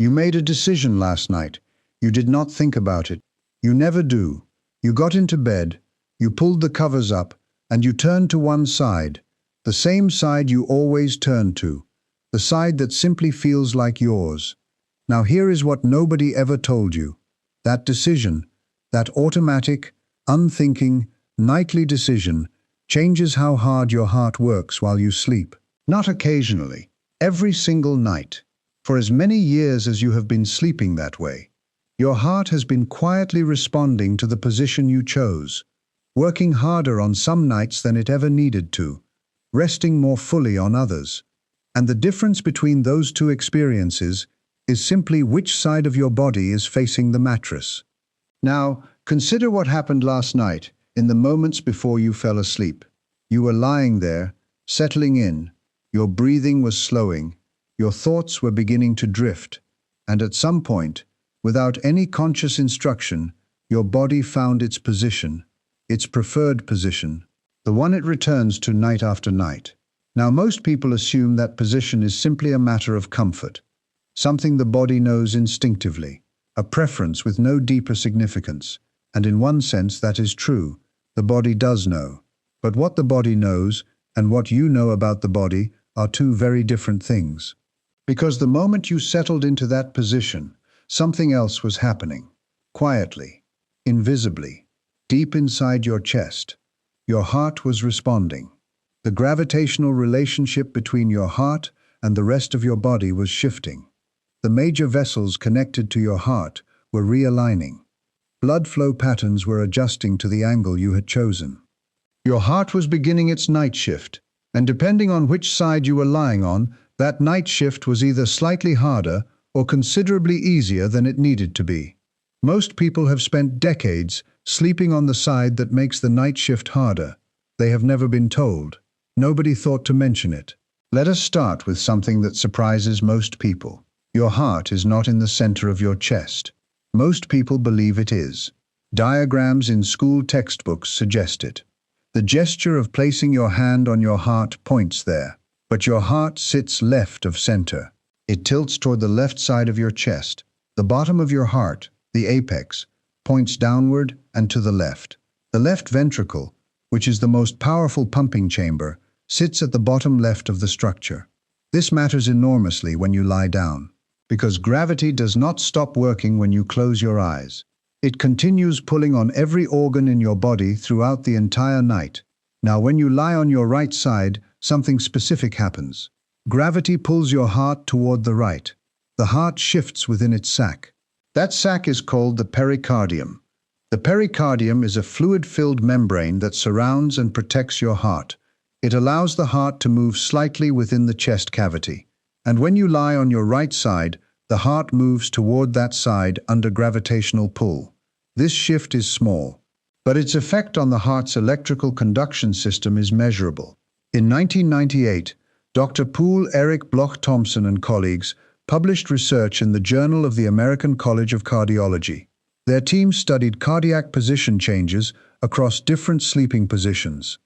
You made a decision last night. You did not think about it. You never do. You got into bed, you pulled the covers up, and you turned to one side, the same side you always turn to, the side that simply feels like yours. Now here is what nobody ever told you. That decision, that automatic, unthinking, nightly decision, changes how hard your heart works while you sleep. Not occasionally, every single night. For as many years as you have been sleeping that way, your heart has been quietly responding to the position you chose, working harder on some nights than it ever needed to, resting more fully on others. And the difference between those two experiences is simply which side of your body is facing the mattress. Now, consider what happened last night, in the moments before you fell asleep. You were lying there, settling in, your breathing was slowing, your thoughts were beginning to drift, and at some point, without any conscious instruction, your body found its position, its preferred position, the one it returns to night after night. Now, most people assume that position is simply a matter of comfort, something the body knows instinctively, a preference with no deeper significance. And in one sense, that is true. The body does know. But what the body knows and what you know about the body are two very different things. Because the moment you settled into that position, something else was happening, quietly, invisibly, deep inside your chest. Your heart was responding. The gravitational relationship between your heart and the rest of your body was shifting. The major vessels connected to your heart were realigning. Blood flow patterns were adjusting to the angle you had chosen. Your heart was beginning its night shift, and depending on which side you were lying on, that night shift was either slightly harder or considerably easier than it needed to be. Most people have spent decades sleeping on the side that makes the night shift harder. They have never been told. Nobody thought to mention it. Let us start with something that surprises most people. Your heart is not in the center of your chest. Most people believe it is. Diagrams in school textbooks suggest it. The gesture of placing your hand on your heart points there, but your heart sits left of center. It tilts toward the left side of your chest. The bottom of your heart, the apex, points downward and to the left. The left ventricle, which is the most powerful pumping chamber, sits at the bottom left of the structure. This matters enormously when you lie down, because gravity does not stop working when you close your eyes. It continues pulling on every organ in your body throughout the entire night. Now, when you lie on your right side, something specific happens. Gravity pulls your heart toward the right. The heart shifts within its sac. That sac is called the pericardium. The pericardium is a fluid-filled membrane that surrounds and protects your heart. It allows the heart to move slightly within the chest cavity. And when you lie on your right side, the heart moves toward that side under gravitational pull. This shift is small, but its effect on the heart's electrical conduction system is measurable. In 1998, Dr. Poul Erik Bloch Thomsen and colleagues published research in the Journal of the American College of Cardiology. Their team studied cardiac position changes across different sleeping positions.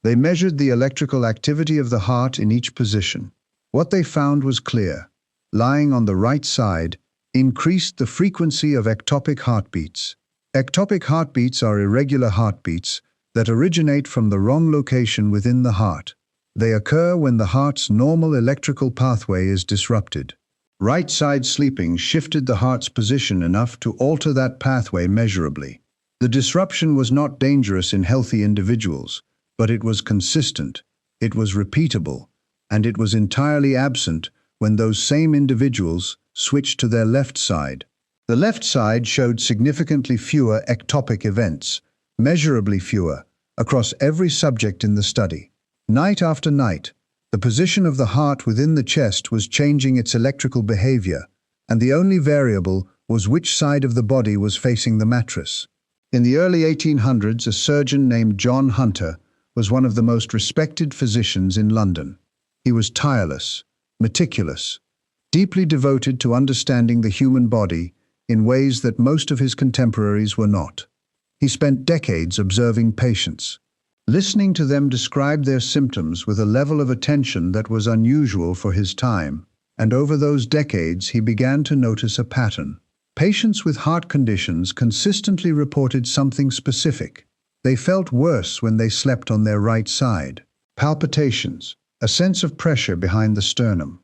They measured the electrical activity of the heart in each position. What they found was clear. Lying on the right side increased the frequency of ectopic heartbeats. Ectopic heartbeats are irregular heartbeats that originate from the wrong location within the heart. They occur when the heart's normal electrical pathway is disrupted. Right-side sleeping shifted the heart's position enough to alter that pathway measurably. The disruption was not dangerous in healthy individuals, but it was consistent, it was repeatable, and it was entirely absent when those same individuals switched to their left side. The left side showed significantly fewer ectopic events, measurably fewer, across every subject in the study. Night after night, the position of the heart within the chest was changing its electrical behavior, and the only variable was which side of the body was facing the mattress. In the early 1800s, a surgeon named John Hunter was one of the most respected physicians in London. He was tireless, meticulous, deeply devoted to understanding the human body in ways that most of his contemporaries were not. He spent decades observing patients, listening to them describe their symptoms with a level of attention that was unusual for his time. And over those decades, he began to notice a pattern. Patients with heart conditions consistently reported something specific. They felt worse when they slept on their right side. Palpitations, a sense of pressure behind the sternum.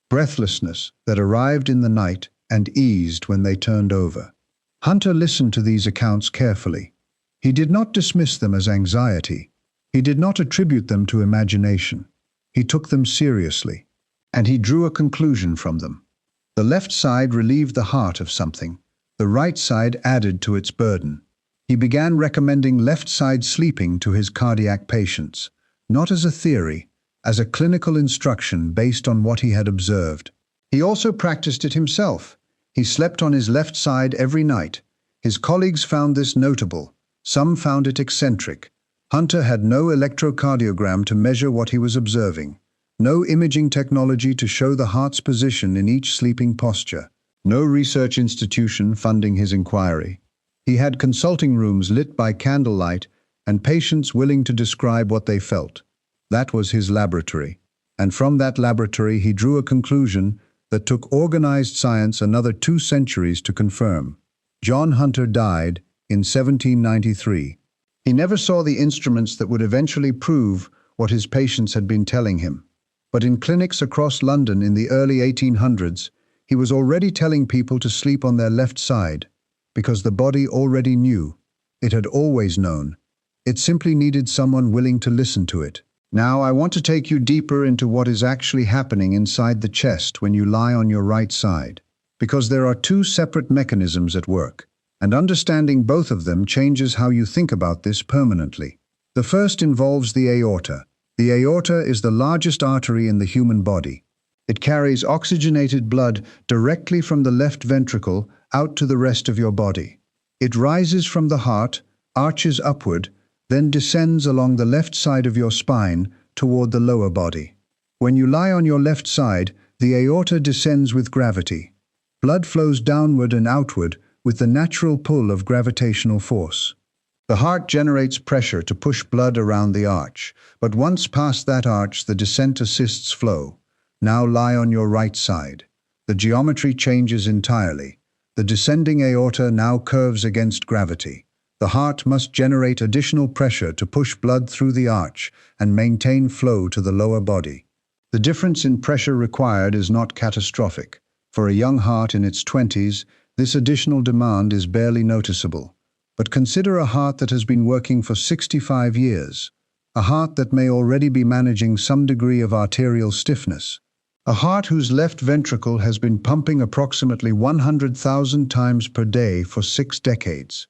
Breathlessness that arrived in the night and eased when they turned over. Hunter listened to these accounts carefully. He did not dismiss them as anxiety. He did not attribute them to imagination. He took them seriously, and he drew a conclusion from them. The left side relieved the heart of something. The right side added to its burden. He began recommending left-side sleeping to his cardiac patients, not as a theory, as a clinical instruction based on what he had observed. He also practiced it himself. He slept on his left side every night. His colleagues found this notable. Some found it eccentric. Hunter had no electrocardiogram to measure what he was observing, no imaging technology to show the heart's position in each sleeping posture, no research institution funding his inquiry. He had consulting rooms lit by candlelight and patients willing to describe what they felt. That was his laboratory. And from that laboratory he drew a conclusion that took organized science another 2 centuries to confirm. John Hunter died in 1793. He never saw the instruments that would eventually prove what his patients had been telling him. But in clinics across London in the early 1800s, he was already telling people to sleep on their left side, because the body already knew. It had always known. It simply needed someone willing to listen to it. Now I want to take you deeper into what is actually happening inside the chest when you lie on your right side, because there are 2 separate mechanisms at work, and understanding both of them changes how you think about this permanently. The first involves the aorta. The aorta is the largest artery in the human body. It carries oxygenated blood directly from the left ventricle out to the rest of your body. It rises from the heart, arches upward, then descends along the left side of your spine toward the lower body. When you lie on your left side, the aorta descends with gravity. Blood flows downward and outward with the natural pull of gravitational force. The heart generates pressure to push blood around the arch, but once past that arch, the descent assists flow. Now lie on your right side. The geometry changes entirely. The descending aorta now curves against gravity. The heart must generate additional pressure to push blood through the arch and maintain flow to the lower body. The difference in pressure required is not catastrophic. For a young heart in its 20s, this additional demand is barely noticeable. But consider a heart that has been working for 65 years, a heart that may already be managing some degree of arterial stiffness, a heart whose left ventricle has been pumping approximately 100,000 times per day for 6 decades.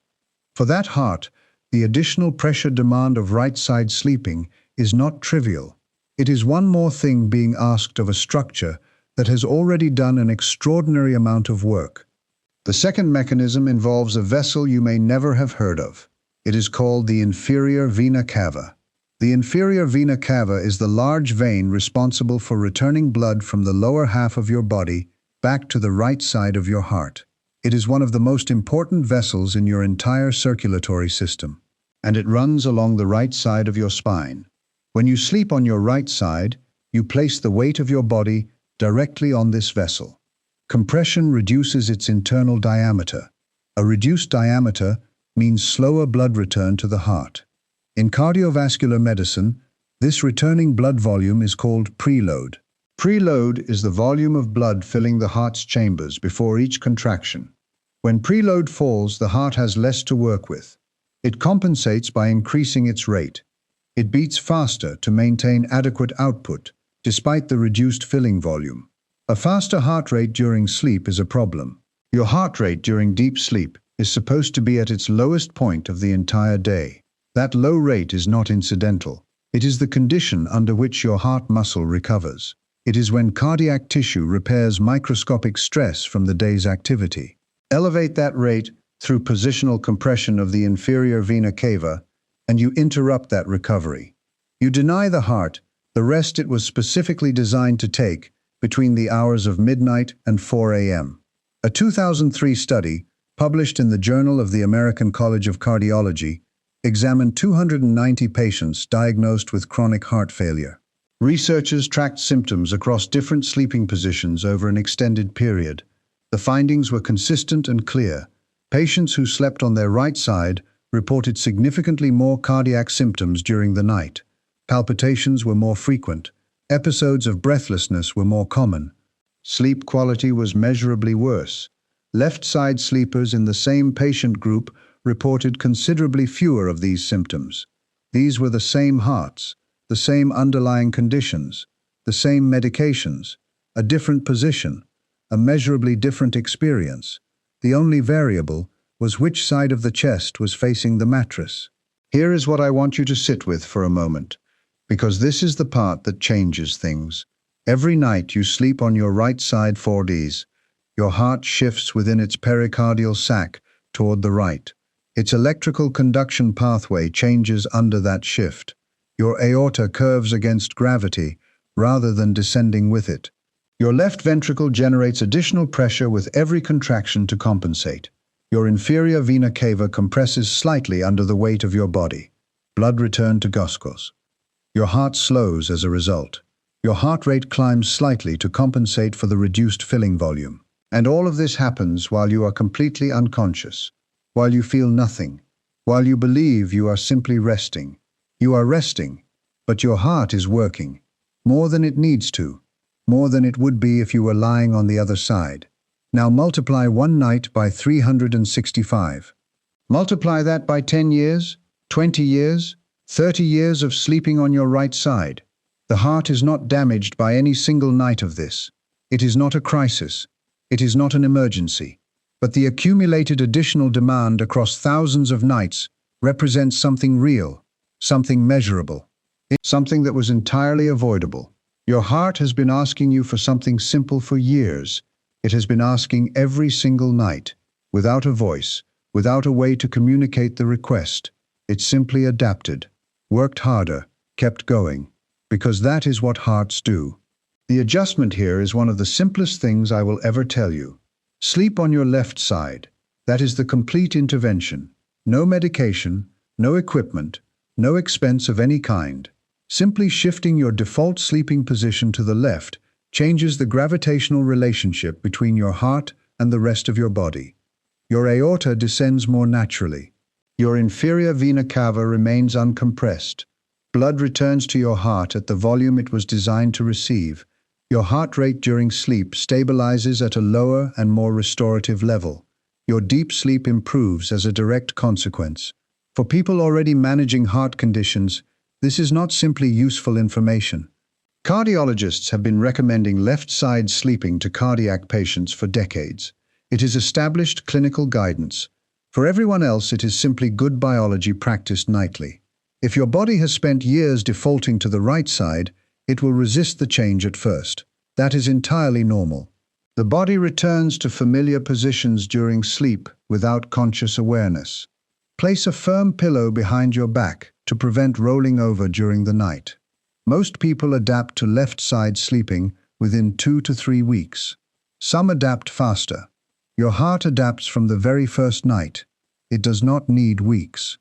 For that heart, the additional pressure demand of right-side sleeping is not trivial. It is one more thing being asked of a structure that has already done an extraordinary amount of work. The second mechanism involves a vessel you may never have heard of. It is called the inferior vena cava. The inferior vena cava is the large vein responsible for returning blood from the lower half of your body back to the right side of your heart. It is one of the most important vessels in your entire circulatory system, and it runs along the right side of your spine. When you sleep on your right side, you place the weight of your body directly on this vessel. Compression reduces its internal diameter. A reduced diameter means slower blood return to the heart. In cardiovascular medicine, this returning blood volume is called preload. Preload is the volume of blood filling the heart's chambers before each contraction. When preload falls, the heart has less to work with. It compensates by increasing its rate. It beats faster to maintain adequate output, despite the reduced filling volume. A faster heart rate during sleep is a problem. Your heart rate during deep sleep is supposed to be at its lowest point of the entire day. That low rate is not incidental. It is the condition under which your heart muscle recovers. It is when cardiac tissue repairs microscopic stress from the day's activity. Elevate that rate through positional compression of the inferior vena cava, and you interrupt that recovery. You deny the heart the rest it was specifically designed to take between the hours of midnight and 4 a.m. A 2003 study, published in the Journal of the American College of Cardiology, examined 290 patients diagnosed with chronic heart failure. Researchers tracked symptoms across different sleeping positions over an extended period. The findings were consistent and clear. Patients who slept on their right side reported significantly more cardiac symptoms during the night. Palpitations were more frequent. Episodes of breathlessness were more common. Sleep quality was measurably worse. Left-side sleepers in the same patient group reported considerably fewer of these symptoms. These were the same hearts, the same underlying conditions, the same medications, a different position, a measurably different experience. The only variable was which side of the chest was facing the mattress. Here is what I want you to sit with for a moment, because this is the part that changes things. Every night you sleep on your right side 4Ds. Your heart shifts within its pericardial sac toward the right. Its electrical conduction pathway changes under that shift. Your aorta curves against gravity rather than descending with it. Your left ventricle generates additional pressure with every contraction to compensate. Your inferior vena cava compresses slightly under the weight of your body. Blood return to Goscos. Your heart slows as a result. Your heart rate climbs slightly to compensate for the reduced filling volume. And all of this happens while you are completely unconscious, while you feel nothing, while you believe you are simply resting. You are resting, but your heart is working, more than it needs to, more than it would be if you were lying on the other side. Now multiply one night by 365. Multiply that by 10 years, 20 years, 30 years of sleeping on your right side. The heart is not damaged by any single night of this. It is not a crisis. It is not an emergency. But the accumulated additional demand across thousands of nights represents something real, something measurable, something that was entirely avoidable. Your heart has been asking you for something simple for years. It has been asking every single night, without a voice, without a way to communicate the request. It simply adapted, worked harder, kept going, because that is what hearts do. The adjustment here is one of the simplest things I will ever tell you. Sleep on your left side. That is the complete intervention. No medication, no equipment, no expense of any kind. Simply shifting your default sleeping position to the left changes the gravitational relationship between your heart and the rest of your body. Your aorta descends more naturally. Your inferior vena cava remains uncompressed. Blood returns to your heart at the volume it was designed to receive. Your heart rate during sleep stabilizes at a lower and more restorative level. Your deep sleep improves as a direct consequence. For people already managing heart conditions, this is not simply useful information. Cardiologists have been recommending left-side sleeping to cardiac patients for decades. It is established clinical guidance. For everyone else, it is simply good biology practiced nightly. If your body has spent years defaulting to the right side, it will resist the change at first. That is entirely normal. The body returns to familiar positions during sleep without conscious awareness. Place a firm pillow behind your back to prevent rolling over during the night. Most people adapt to left-side sleeping within 2 to 3 weeks. Some adapt faster. Your heart adapts from the very first night. It does not need weeks.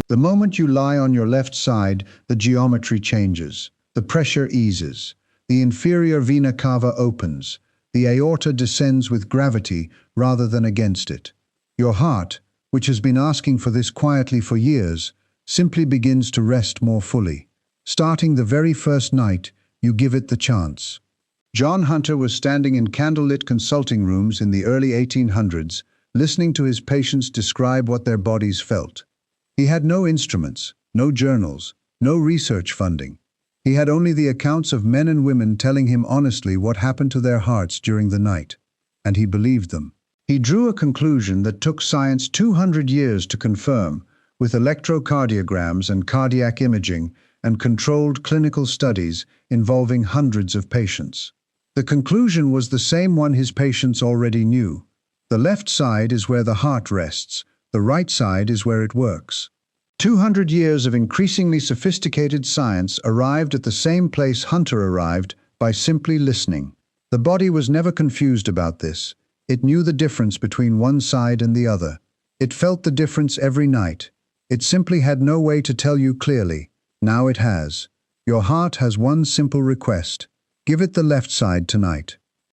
The moment you lie on your left side, the geometry changes. The pressure eases. The inferior vena cava opens. The aorta descends with gravity rather than against it. Your heart, which has been asking for this quietly for years, simply begins to rest more fully. Starting the very first night, you give it the chance. John Hunter was standing in candlelit consulting rooms in the early 1800s, listening to his patients describe what their bodies felt. He had no instruments, no journals, no research funding. He had only the accounts of men and women telling him honestly what happened to their hearts during the night. And he believed them. He drew a conclusion that took science 200 years to confirm, with electrocardiograms and cardiac imaging and controlled clinical studies involving hundreds of patients. The conclusion was the same one his patients already knew. The left side is where the heart rests, the right side is where it works. 200 years of increasingly sophisticated science arrived at the same place Hunter arrived by simply listening. The body was never confused about this. It knew the difference between one side and the other. It felt the difference every night. It simply had no way to tell you clearly. Now it has. Your heart has one simple request. Give it the left side tonight.